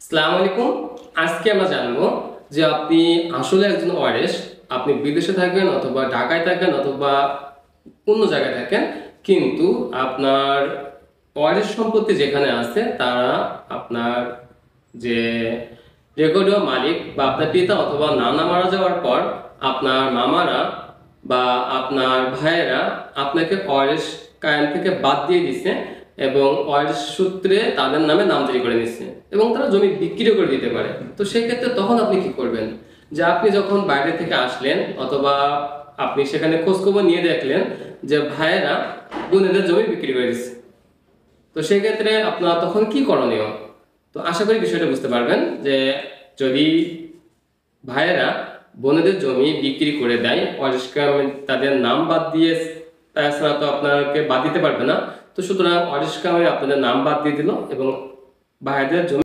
আসসালামু আলাইকুম। আজকে আমরা জানবো যে আপনি আসলে একজন ওয়ারিশ। আপনি বিদেশে থাকেন অথবা ঢাকায় থাকেন অথবা অন্য জায়গায় থাকেন, কিন্তু আপনার ওয়ারিশ সম্পত্তি যেখানে আছে তারা আপনার যে রেকর্ডীয় মালিক বা আপনার পিতা অথবা নানা মারা যাওয়ার পর আপনার মামারা বা আপনার ভাইয়েরা আপনাকে ওয়ারিশ কায়েম থেকে বাদ দিয়ে দিছে এবং ওয়ারিশ সূত্রে তাদের নামে নামজারি করে নিচ্ছে এবং তারা জমি বিক্রিও করে দিতে পারে। তো সেই ক্ষেত্রে তখন আপনি কি করবেন? যে আপনি যখন বাইরে থেকে আসলেন অথবা আপনি সেখানে খোঁজখবর নিয়ে দেখলেন যে ভাইয়েরা বোনেদের জমি বিক্রি করে দিচ্ছে, তো সেই ক্ষেত্রে আপনার তখন কি করণীয়? তো আশা করি বিষয়টা বুঝতে পারবেন যে যদি ভাইয়েরা বোনেদের জমি বিক্রি করে দেয়, ওয়ারিশকার তাদের নাম বাদ দিয়ে, তাছাড়া তো আপনাকে বাদ দিতে পারবে না। তো সুতরাং ওয়ারিশকার আপনাদের নাম বাদ দিয়ে দিল এবং ভাইদের জমি